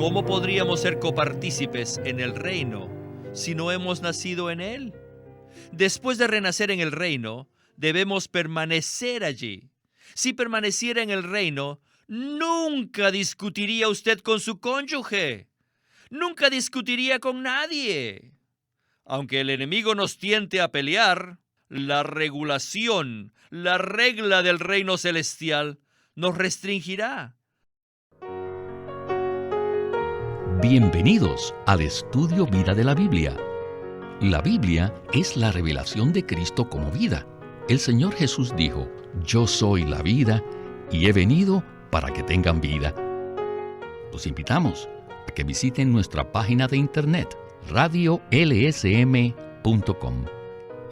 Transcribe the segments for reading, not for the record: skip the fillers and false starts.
¿Cómo podríamos ser copartícipes en el reino si no hemos nacido en él? Después de renacer en el reino, debemos permanecer allí. Si permaneciera en el reino, nunca discutiría usted con su cónyuge. Nunca discutiría con nadie. Aunque el enemigo nos tiente a pelear, la regulación, la regla del reino celestial nos restringirá. Bienvenidos al estudio Vida de la Biblia. La Biblia es la revelación de Cristo como vida. El Señor Jesús dijo: "Yo soy la vida y he venido para que tengan vida". Los invitamos a que visiten nuestra página de internet radiolsm.com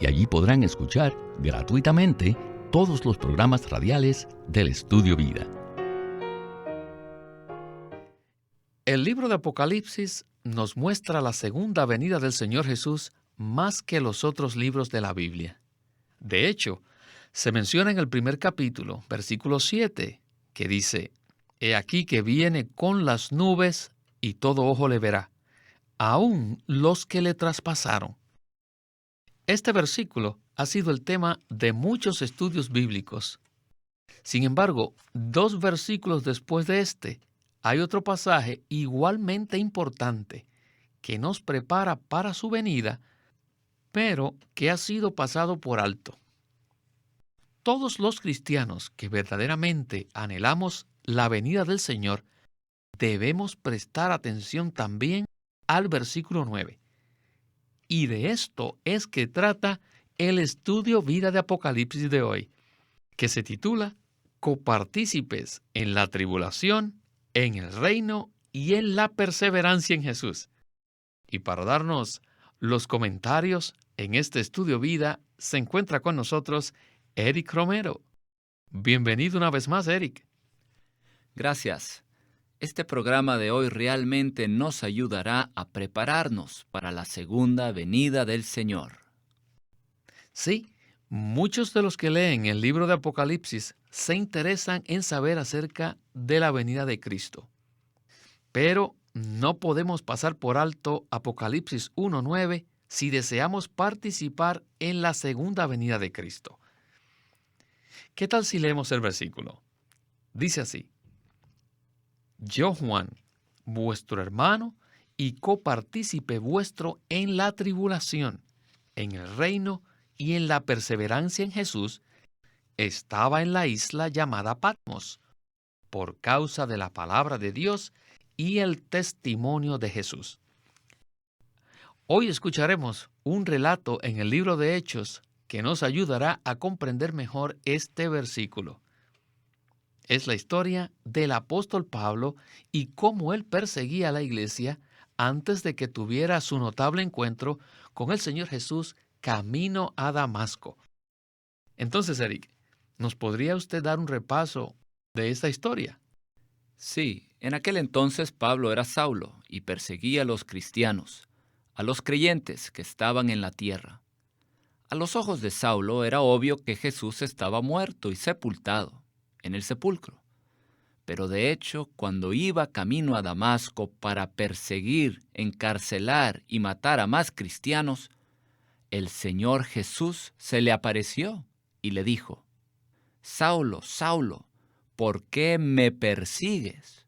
y allí podrán escuchar gratuitamente todos los programas radiales del Estudio Vida. El libro de Apocalipsis nos muestra la segunda venida del Señor Jesús más que los otros libros de la Biblia. De hecho, se menciona en el primer capítulo, versículo 7, que dice: "He aquí que viene con las nubes y todo ojo le verá, aun los que le traspasaron". Este versículo ha sido el tema de muchos estudios bíblicos. Sin embargo, 2 versículos después de este, hay otro pasaje igualmente importante que nos prepara para su venida, pero que ha sido pasado por alto. Todos los cristianos que verdaderamente anhelamos la venida del Señor debemos prestar atención también al versículo 9. Y de esto es que trata el estudio Vida de Apocalipsis de hoy, que se titula Copartícipes en la tribulación, en el reino y en la perseverancia en Jesús. Y para darnos los comentarios en este estudio Vida, se encuentra con nosotros Eric Romero. Bienvenido una vez más, Eric. Gracias. Este programa de hoy realmente nos ayudará a prepararnos para la segunda venida del Señor. Sí, muchos de los que leen el libro de Apocalipsis se interesan en saber acerca de la venida de Cristo. Pero no podemos pasar por alto Apocalipsis 1:9 si deseamos participar en la segunda venida de Cristo. ¿Qué tal si leemos el versículo? Dice así: "Yo, Juan, vuestro hermano y copartícipe vuestro en la tribulación, en el reino y en la perseverancia en Jesús, estaba en la isla llamada Patmos, por causa de la palabra de Dios y el testimonio de Jesús". Hoy escucharemos un relato en el libro de Hechos que nos ayudará a comprender mejor este versículo. Es la historia del apóstol Pablo y cómo él perseguía a la iglesia antes de que tuviera su notable encuentro con el Señor Jesús camino a Damasco. Entonces, Eric, ¿nos podría usted dar un repaso de esta historia? Sí, en aquel entonces Pablo era Saulo y perseguía a los cristianos, a los creyentes que estaban en la tierra. A los ojos de Saulo era obvio que Jesús estaba muerto y sepultado en el sepulcro. Pero de hecho, cuando iba camino a Damasco para perseguir, encarcelar y matar a más cristianos, el Señor Jesús se le apareció y le dijo: "Saulo, Saulo, ¿por qué me persigues?".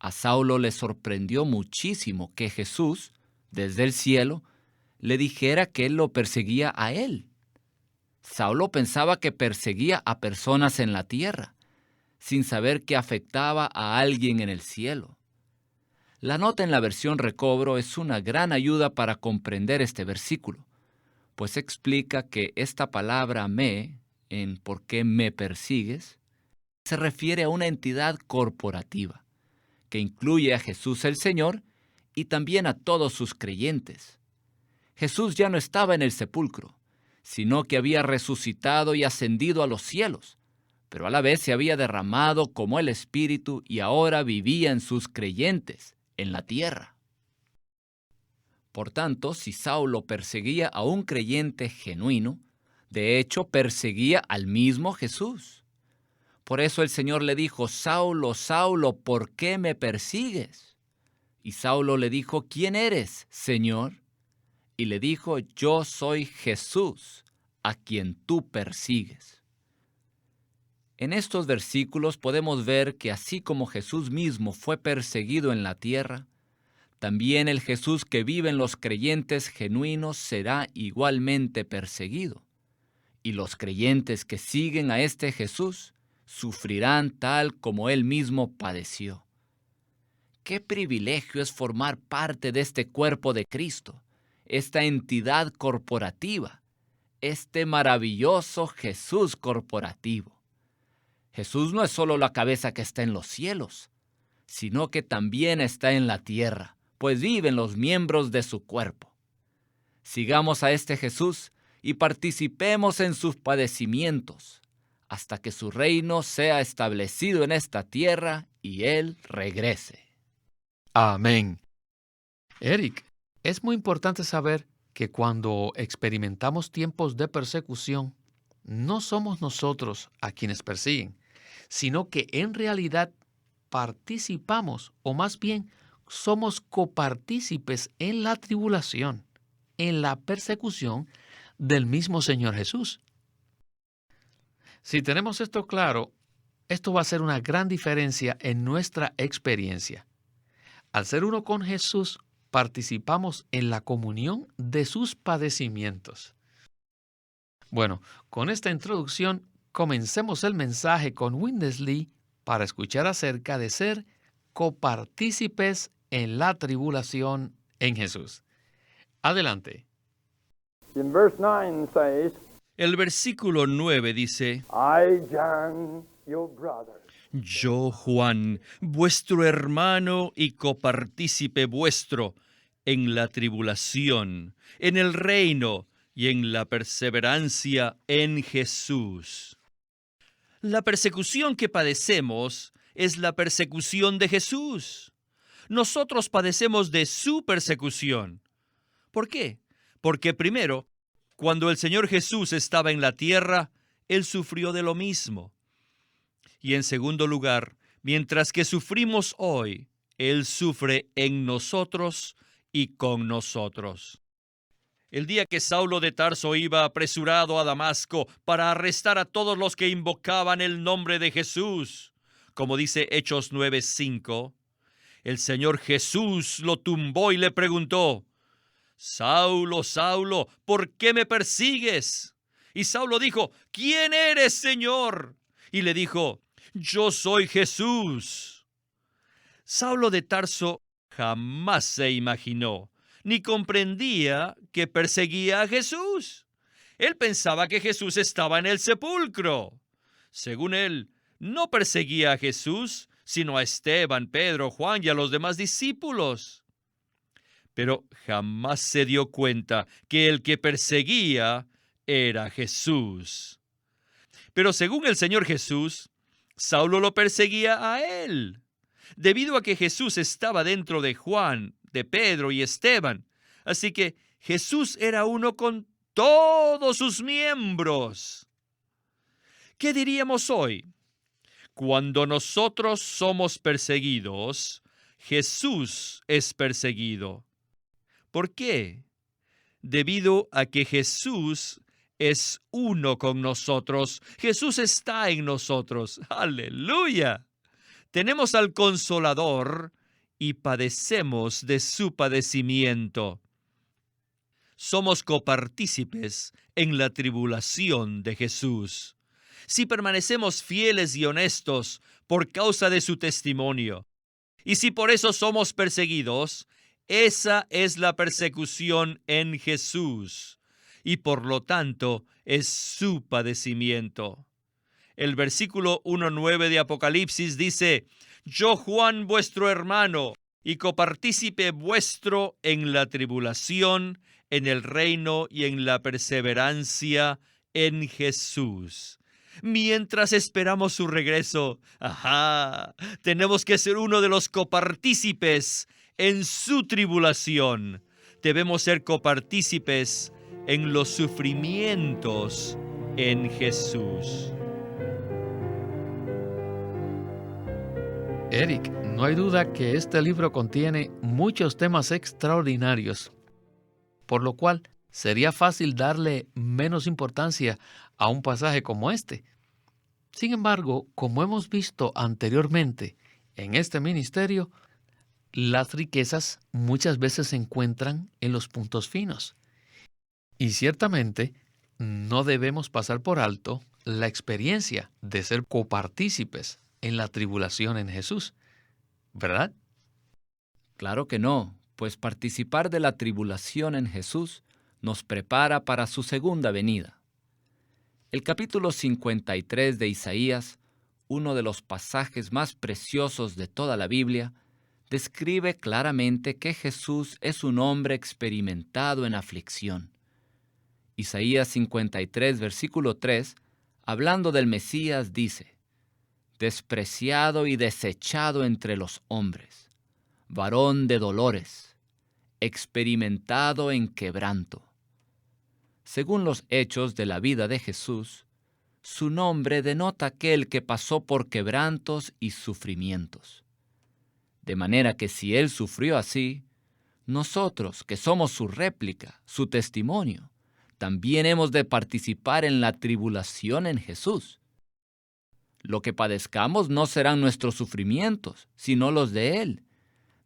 A Saulo le sorprendió muchísimo que Jesús, desde el cielo, le dijera que él lo perseguía a él. Saulo pensaba que perseguía a personas en la tierra, sin saber que afectaba a alguien en el cielo. La nota en la versión Recobro es una gran ayuda para comprender este versículo, pues explica que esta palabra "me", en "¿por qué me persigues?", se refiere a una entidad corporativa, que incluye a Jesús el Señor y también a todos sus creyentes. Jesús ya no estaba en el sepulcro, sino que había resucitado y ascendido a los cielos, pero a la vez se había derramado como el Espíritu y ahora vivía en sus creyentes, en la tierra. Por tanto, si Saulo perseguía a un creyente genuino, de hecho perseguía al mismo Jesús. Por eso el Señor le dijo: Saulo, Saulo, ¿por qué me persigues? Y Saulo le dijo: ¿Quién eres, Señor? Y le dijo: Yo soy Jesús, a quien tú persigues. En estos versículos podemos ver que así como Jesús mismo fue perseguido en la tierra, también el Jesús que vive en los creyentes genuinos será igualmente perseguido. Y los creyentes que siguen a este Jesús sufrirán tal como Él mismo padeció. Qué privilegio es formar parte de este cuerpo de Cristo, esta entidad corporativa, este maravilloso Jesús corporativo. Jesús no es solo la cabeza que está en los cielos, sino que también está en la tierra, pues viven los miembros de su cuerpo. Sigamos a este Jesús y participemos en sus padecimientos, hasta que su reino sea establecido en esta tierra y Él regrese. Amén. Eric, es muy importante saber que cuando experimentamos tiempos de persecución, no somos nosotros a quienes persiguen, sino que en realidad participamos, o más bien somos copartícipes en la tribulación, en la persecución del mismo Señor Jesús. Si tenemos esto claro, esto va a hacer una gran diferencia en nuestra experiencia. Al ser uno con Jesús, participamos en la comunión de sus padecimientos. Bueno, con esta introducción, comencemos el mensaje con Windesley para escuchar acerca de ser copartícipes en la tribulación en Jesús. Adelante. In verse 9 says, El versículo 9 dice: I, John, your brother. Yo, Juan, vuestro hermano y copartícipe vuestro en la tribulación, en el reino y en la perseverancia en Jesús. La persecución que padecemos es la persecución de Jesús. Nosotros padecemos de su persecución. ¿Por qué? Porque primero, cuando el Señor Jesús estaba en la tierra, Él sufrió de lo mismo. Y en segundo lugar, mientras que sufrimos hoy, Él sufre en nosotros y con nosotros. El día que Saulo de Tarso iba apresurado a Damasco para arrestar a todos los que invocaban el nombre de Jesús, como dice Hechos 9:5, el Señor Jesús lo tumbó y le preguntó: Saulo, Saulo, ¿por qué me persigues? Y Saulo dijo: ¿Quién eres, Señor? Y le dijo: Yo soy Jesús. Saulo de Tarso jamás se imaginó ni comprendía que perseguía a Jesús. Él pensaba que Jesús estaba en el sepulcro. Según él, no perseguía a Jesús, sino a Esteban, Pedro, Juan y a los demás discípulos. Pero jamás se dio cuenta que el que perseguía era Jesús. Pero según el Señor Jesús, Saulo lo perseguía a él, debido a que Jesús estaba dentro de Juan, de Pedro y Esteban. Así que Jesús era uno con todos sus miembros. ¿Qué diríamos hoy? Cuando nosotros somos perseguidos, Jesús es perseguido. ¿Por qué? Debido a que Jesús es uno con nosotros. Jesús está en nosotros. ¡Aleluya! Tenemos al Consolador y padecemos de su padecimiento. Somos copartícipes en la tribulación de Jesús. Si permanecemos fieles y honestos por causa de su testimonio, y si por eso somos perseguidos, esa es la persecución en Jesús, y por lo tanto es su padecimiento. El versículo 1:9 de Apocalipsis dice: Yo, Juan, vuestro hermano, y copartícipe vuestro en la tribulación, en el reino y en la perseverancia en Jesús. Mientras esperamos su regreso, tenemos que ser uno de los copartícipes en su tribulación. Debemos ser copartícipes en los sufrimientos en Jesús. Eric, no hay duda que este libro contiene muchos temas extraordinarios, por lo cual sería fácil darle menos importancia a un pasaje como este. Sin embargo, como hemos visto anteriormente en este ministerio, las riquezas muchas veces se encuentran en los puntos finos. Y ciertamente no debemos pasar por alto la experiencia de ser copartícipes en la tribulación en Jesús, ¿verdad? Claro que no, pues participar de la tribulación en Jesús nos prepara para su segunda venida. El capítulo 53 de Isaías, uno de los pasajes más preciosos de toda la Biblia, describe claramente que Jesús es un hombre experimentado en aflicción. Isaías 53, versículo 3, hablando del Mesías, dice: despreciado y desechado entre los hombres, varón de dolores, experimentado en quebranto. Según los hechos de la vida de Jesús, su nombre denota aquel que pasó por quebrantos y sufrimientos. De manera que si Él sufrió así, nosotros, que somos su réplica, su testimonio, también hemos de participar en la tribulación en Jesús. Lo que padezcamos no serán nuestros sufrimientos, sino los de Él,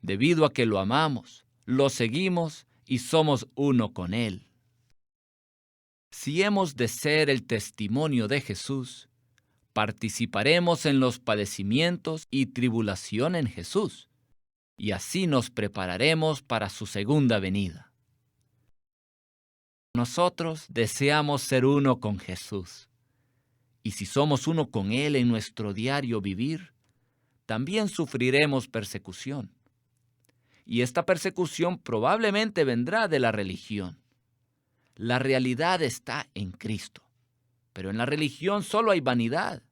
debido a que lo amamos, lo seguimos y somos uno con Él. Si hemos de ser el testimonio de Jesús, participaremos en los padecimientos y tribulación en Jesús, y así nos prepararemos para su segunda venida. Nosotros deseamos ser uno con Jesús, y si somos uno con Él en nuestro diario vivir, también sufriremos persecución. Y esta persecución probablemente vendrá de la religión. La realidad está en Cristo, pero en la religión solo hay vanidad.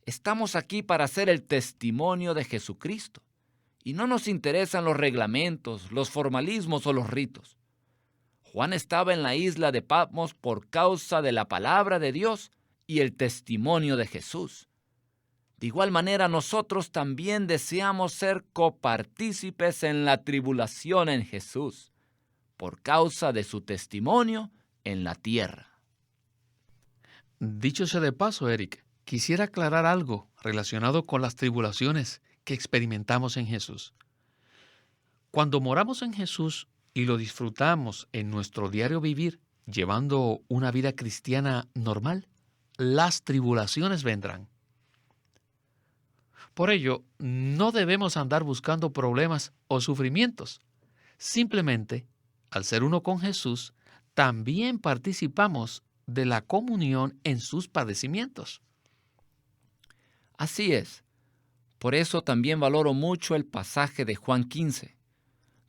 Estamos aquí para ser el testimonio de Jesucristo, y no nos interesan los reglamentos, los formalismos o los ritos. Juan estaba en la isla de Patmos por causa de la palabra de Dios y el testimonio de Jesús. De igual manera, nosotros también deseamos ser copartícipes en la tribulación en Jesús, por causa de su testimonio en la tierra. Dicho sea de paso, Eric, quisiera aclarar algo relacionado con las tribulaciones que experimentamos en Jesús. Cuando moramos en Jesús y lo disfrutamos en nuestro diario vivir, llevando una vida cristiana normal, las tribulaciones vendrán. Por ello, no debemos andar buscando problemas o sufrimientos. Simplemente, al ser uno con Jesús, también participamos de la comunión en sus padecimientos. Así es. Por eso también valoro mucho el pasaje de Juan 15,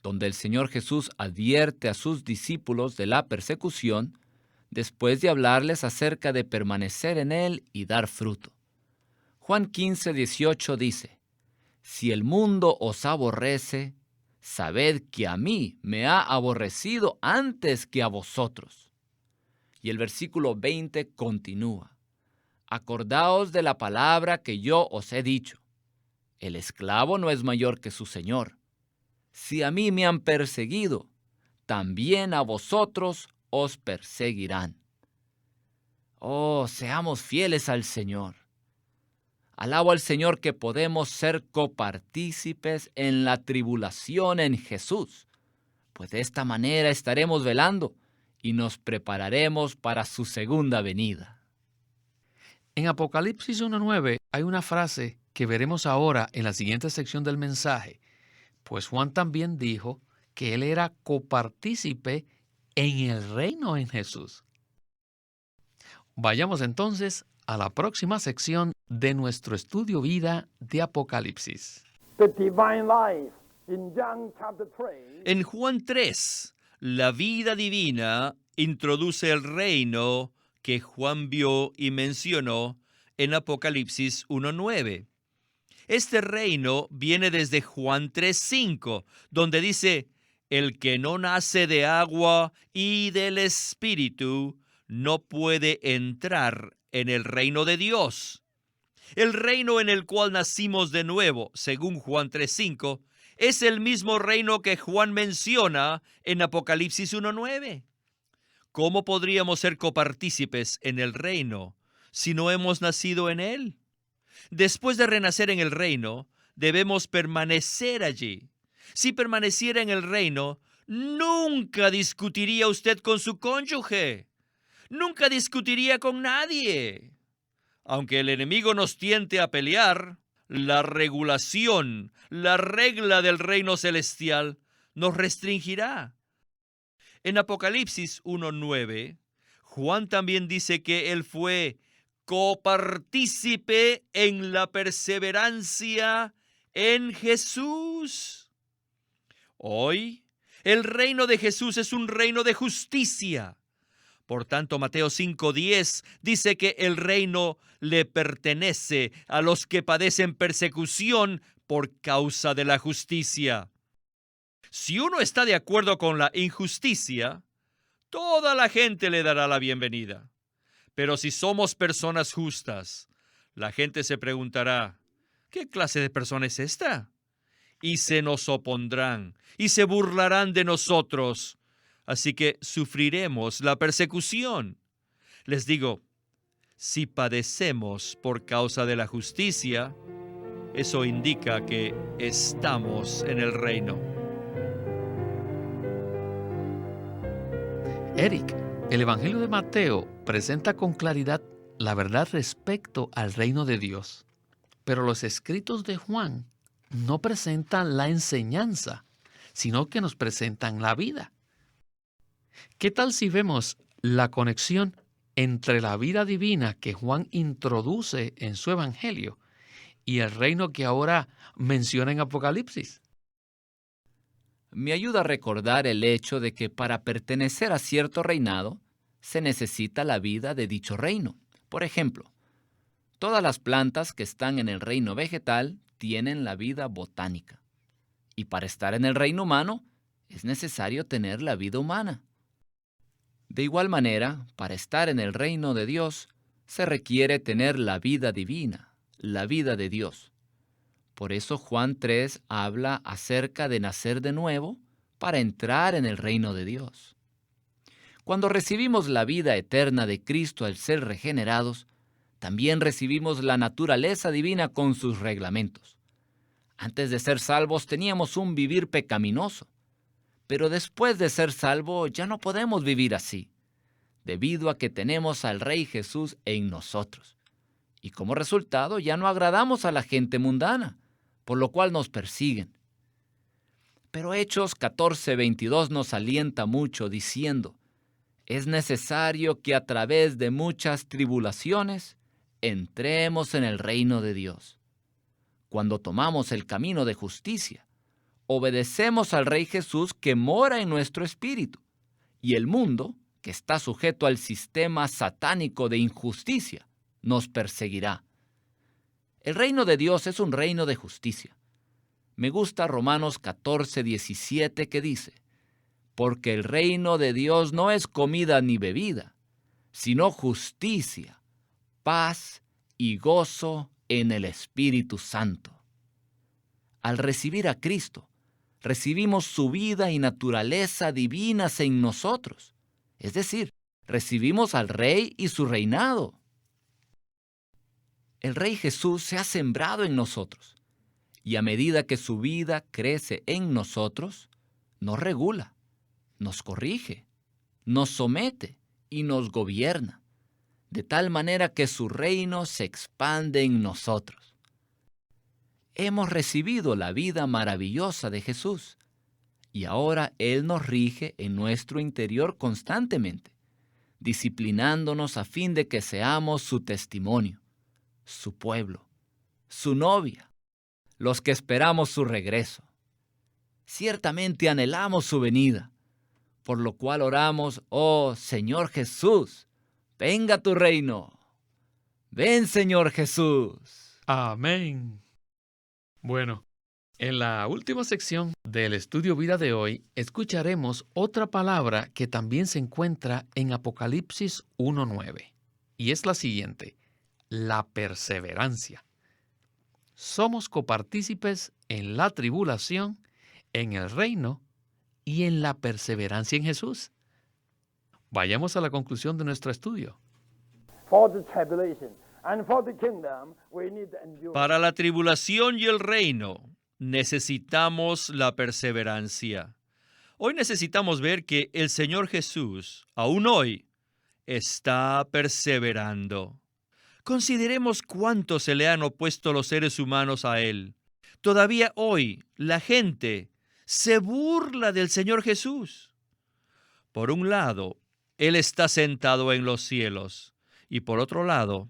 donde el Señor Jesús advierte a sus discípulos de la persecución después de hablarles acerca de permanecer en Él y dar fruto. Juan 15, 18 dice: si el mundo os aborrece, sabed que a mí me ha aborrecido antes que a vosotros. Y el versículo 20 continúa: acordaos de la palabra que yo os he dicho. El esclavo no es mayor que su señor. Si a mí me han perseguido, también a vosotros os perseguirán. Oh, seamos fieles al Señor. Alabo al Señor que podemos ser copartícipes en la tribulación en Jesús, pues de esta manera estaremos velando y nos prepararemos para su segunda venida. En Apocalipsis 1:9 hay una frase que veremos ahora en la siguiente sección del mensaje, pues Juan también dijo que él era copartícipe en el reino en Jesús. Vayamos entonces a la próxima sección de nuestro estudio vida de Apocalipsis. The divine life in John chapter 3. En Juan 3, la vida divina introduce el reino que Juan vio y mencionó en Apocalipsis 1:9. Este reino viene desde Juan 3:5, donde dice: el que no nace de agua y del Espíritu no puede entrar en el reino de Dios. El reino en el cual nacimos de nuevo, según Juan 3:5, es el mismo reino que Juan menciona en Apocalipsis 1:9. ¿Cómo podríamos ser copartícipes en el reino si no hemos nacido en él? Después de renacer en el reino, debemos permanecer allí. Si permaneciera en el reino, nunca discutiría usted con su cónyuge. Nunca discutiría con nadie. Aunque el enemigo nos tiente a pelear, la regulación, la regla del reino celestial nos restringirá. En Apocalipsis 1:9, Juan también dice que él fue copartícipe en la perseverancia en Jesús. Hoy, el reino de Jesús es un reino de justicia. Por tanto, Mateo 5:10 dice que el reino le pertenece a los que padecen persecución por causa de la justicia. Si uno está de acuerdo con la injusticia, toda la gente le dará la bienvenida. Pero si somos personas justas, la gente se preguntará, ¿qué clase de persona es esta? Y se nos opondrán y se burlarán de nosotros. Así que sufriremos la persecución. Les digo, si padecemos por causa de la justicia, eso indica que estamos en el reino. Eric, el Evangelio de Mateo presenta con claridad la verdad respecto al reino de Dios, pero los escritos de Juan no presentan la enseñanza, sino que nos presentan la vida. ¿Qué tal si vemos la conexión entre la vida divina que Juan introduce en su Evangelio y el reino que ahora menciona en Apocalipsis? Me ayuda a recordar el hecho de que para pertenecer a cierto reinado se necesita la vida de dicho reino. Por ejemplo, todas las plantas que están en el reino vegetal tienen la vida botánica. Y para estar en el reino humano es necesario tener la vida humana. De igual manera, para estar en el reino de Dios, se requiere tener la vida divina, la vida de Dios. Por eso Juan 3 habla acerca de nacer de nuevo para entrar en el reino de Dios. Cuando recibimos la vida eterna de Cristo al ser regenerados, también recibimos la naturaleza divina con sus reglamentos. Antes de ser salvos teníamos un vivir pecaminoso, pero después de ser salvo ya no podemos vivir así, debido a que tenemos al Rey Jesús en nosotros. Y como resultado ya no agradamos a la gente mundana, por lo cual nos persiguen. Pero Hechos 14:22 nos alienta mucho diciendo, es necesario que a través de muchas tribulaciones entremos en el reino de Dios. Cuando tomamos el camino de justicia, obedecemos al Rey Jesús que mora en nuestro espíritu, y el mundo, que está sujeto al sistema satánico de injusticia, nos perseguirá. El reino de Dios es un reino de justicia. Me gusta Romanos 14:17 que dice, porque el reino de Dios no es comida ni bebida, sino justicia, paz y gozo en el Espíritu Santo. Al recibir a Cristo, recibimos su vida y naturaleza divinas en nosotros. Es decir, recibimos al Rey y su reinado. El Rey Jesús se ha sembrado en nosotros, y a medida que su vida crece en nosotros, nos regula, nos corrige, nos somete y nos gobierna, de tal manera que su reino se expande en nosotros. Hemos recibido la vida maravillosa de Jesús, y ahora Él nos rige en nuestro interior constantemente, disciplinándonos a fin de que seamos su testimonio, su pueblo, su novia, los que esperamos su regreso. Ciertamente anhelamos su venida, por lo cual oramos, oh Señor Jesús, venga tu reino. Ven, Señor Jesús. Amén. Bueno, en la última sección del estudio vida de hoy, escucharemos otra palabra que también se encuentra en Apocalipsis 1:9, y es la siguiente: la perseverancia. Somos copartícipes en la tribulación, en el reino y en la perseverancia en Jesús. Vayamos a la conclusión de nuestro estudio. For the tribulation and for the kingdom, we need the endurance. Para la tribulación y el reino necesitamos la perseverancia. Hoy necesitamos ver que el Señor Jesús, aún hoy, está perseverando. Consideremos cuánto se le han opuesto los seres humanos a Él. Todavía hoy la gente se burla del Señor Jesús. Por un lado, Él está sentado en los cielos y por otro lado,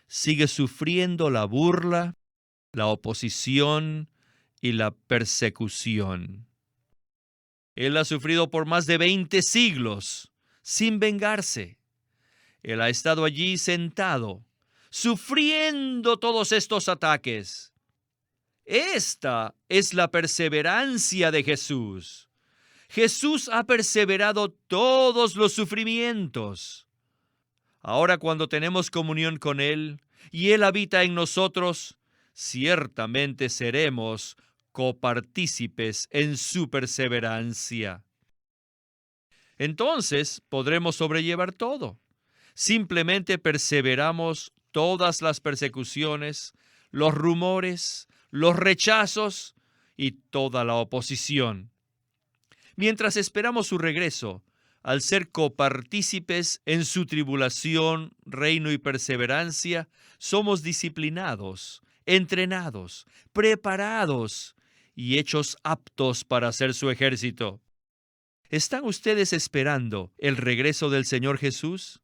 sigue sufriendo la burla, la oposición y la persecución. Él ha sufrido por más de 20 siglos sin vengarse. Él ha estado allí sentado, sufriendo todos estos ataques. Esta es la perseverancia de Jesús. Jesús ha perseverado todos los sufrimientos. Ahora, cuando tenemos comunión con Él y Él habita en nosotros, ciertamente seremos copartícipes en su perseverancia. Entonces podremos sobrellevar todo. Simplemente perseveramos todas las persecuciones, los rumores, los rechazos y toda la oposición. Mientras esperamos su regreso, al ser copartícipes en su tribulación, reino y perseverancia, somos disciplinados, entrenados, preparados y hechos aptos para hacer su ejército. ¿Están ustedes esperando el regreso del Señor Jesús?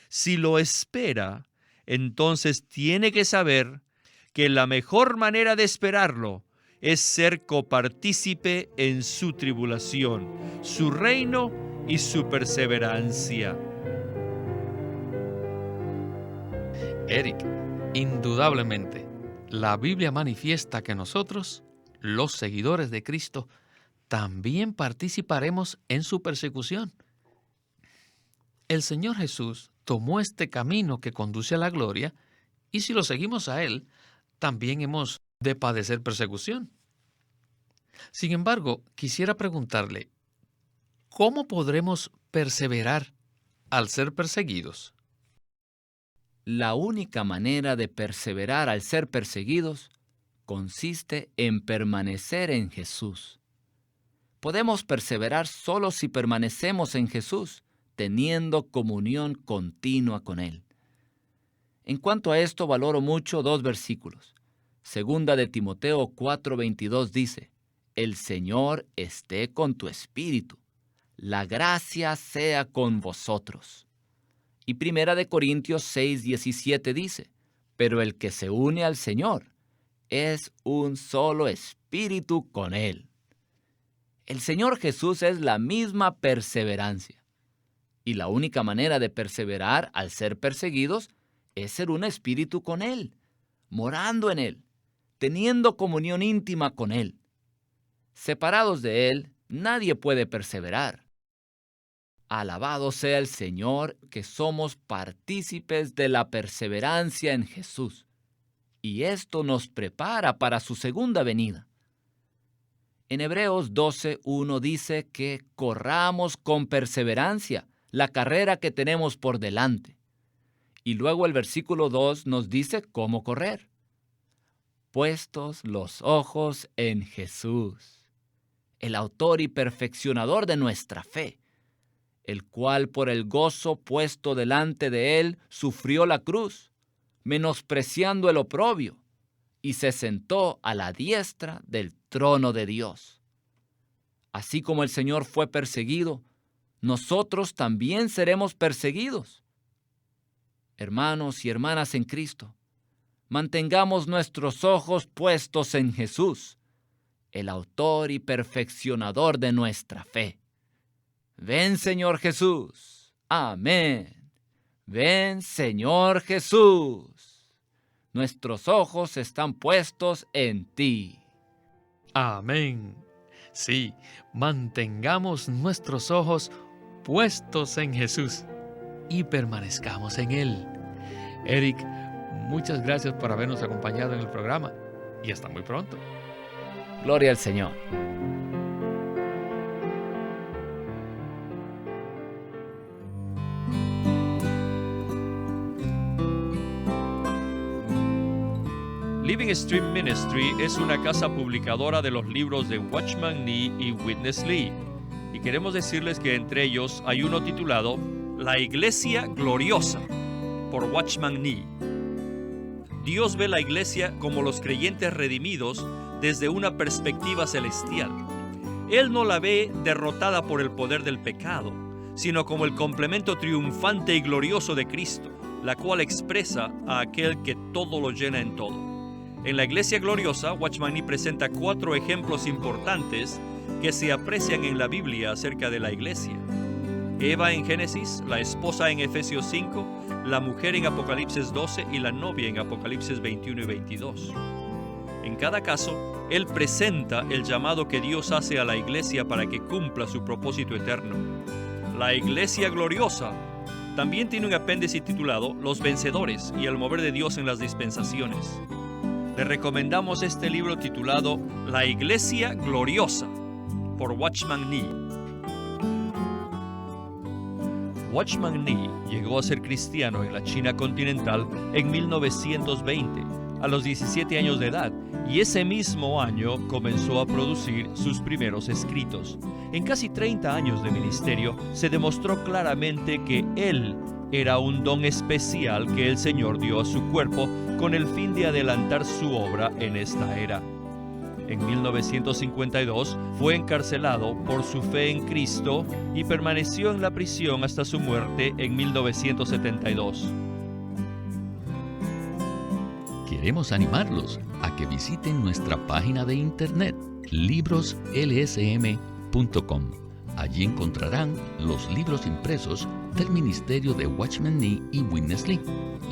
Si lo espera, entonces tiene que saber que la mejor manera de esperarlo es ser copartícipe en su tribulación, su reino y su perseverancia. Eric, indudablemente, la Biblia manifiesta que nosotros, los seguidores de Cristo, también participaremos en su persecución. El Señor Jesús tomó este camino que conduce a la gloria, y si lo seguimos a Él, también hemos de padecer persecución. Sin embargo, quisiera preguntarle, ¿cómo podremos perseverar al ser perseguidos? La única manera de perseverar al ser perseguidos consiste en permanecer en Jesús. Podemos perseverar solo si permanecemos en Jesús, teniendo comunión continua con Él. En cuanto a esto, valoro mucho 2 versículos. Segunda de Timoteo 4:22 dice, «El Señor esté con tu espíritu. La gracia sea con vosotros». Y Primera de Corintios 6:17 dice, «Pero el que se une al Señor es un solo espíritu con Él». El Señor Jesús es la misma perseverancia. Y la única manera de perseverar al ser perseguidos es ser un espíritu con Él, morando en Él, teniendo comunión íntima con Él. Separados de Él, nadie puede perseverar. Alabado sea el Señor, que somos partícipes de la perseverancia en Jesús. Y esto nos prepara para su segunda venida. En Hebreos 12:1 dice que corramos con perseverancia la carrera que tenemos por delante. Y luego el versículo 2 nos dice cómo correr. Puestos los ojos en Jesús, el autor y perfeccionador de nuestra fe, el cual por el gozo puesto delante de él sufrió la cruz, menospreciando el oprobio, y se sentó a la diestra del trono de Dios. Así como el Señor fue perseguido, nosotros también seremos perseguidos. Hermanos y hermanas en Cristo, mantengamos nuestros ojos puestos en Jesús, el autor y perfeccionador de nuestra fe. Ven, Señor Jesús. Amén. Ven, Señor Jesús. Nuestros ojos están puestos en ti. Amén. Sí, mantengamos nuestros ojos puestos en Jesús y permanezcamos en Él. Eric, Muchas gracias por habernos acompañado en el programa y hasta muy pronto. Gloria al Señor. Living Stream Ministry es una casa publicadora de los libros de Watchman Nee y Witness Lee. Y queremos decirles que entre ellos hay uno titulado La Iglesia Gloriosa, por Watchman Nee. Dios ve la iglesia como los creyentes redimidos desde una perspectiva celestial. Él no la ve derrotada por el poder del pecado, sino como el complemento triunfante y glorioso de Cristo, la cual expresa a aquel que todo lo llena en todo. En la Iglesia Gloriosa, Watchman Nee presenta 4 ejemplos importantes que se aprecian en la Biblia acerca de la iglesia. Eva en Génesis, la esposa en Efesios 5, la mujer en Apocalipsis 12 y la novia en Apocalipsis 21 y 22. En cada caso, él presenta el llamado que Dios hace a la iglesia para que cumpla su propósito eterno. La Iglesia Gloriosa también tiene un apéndice titulado Los Vencedores y el mover de Dios en las dispensaciones. Le recomendamos este libro titulado La Iglesia Gloriosa, por Watchman Nee. Watchman Nee llegó a ser cristiano en la China continental en 1920, a los 17 años de edad, y ese mismo año comenzó a producir sus primeros escritos. En casi 30 años de ministerio, se demostró claramente que él era un don especial que el Señor dio a su cuerpo con el fin de adelantar su obra en esta era. En 1952 fue encarcelado por su fe en Cristo y permaneció en la prisión hasta su muerte en 1972. Queremos animarlos a que visiten nuestra página de internet, libroslsm.com. Allí encontrarán los libros impresos del ministerio de Watchman Nee y Witness Lee,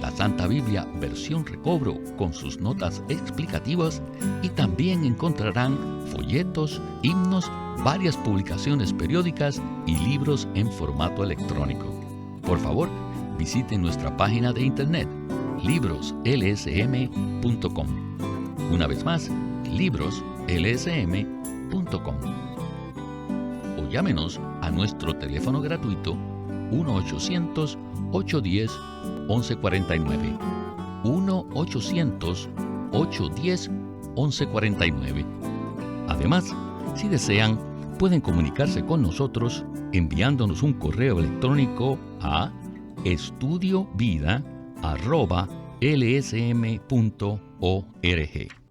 la Santa Biblia versión recobro con sus notas explicativas, y también encontrarán folletos, himnos, varias publicaciones periódicas y libros en formato electrónico. Por favor, visiten nuestra página de internet, libroslsm.com. Una vez más, libroslsm.com. O llámenos a nuestro teléfono gratuito 1-800-810-1149. 1-800-810-1149. Además, si desean, pueden comunicarse con nosotros enviándonos un correo electrónico a estudiovida@lsm.org.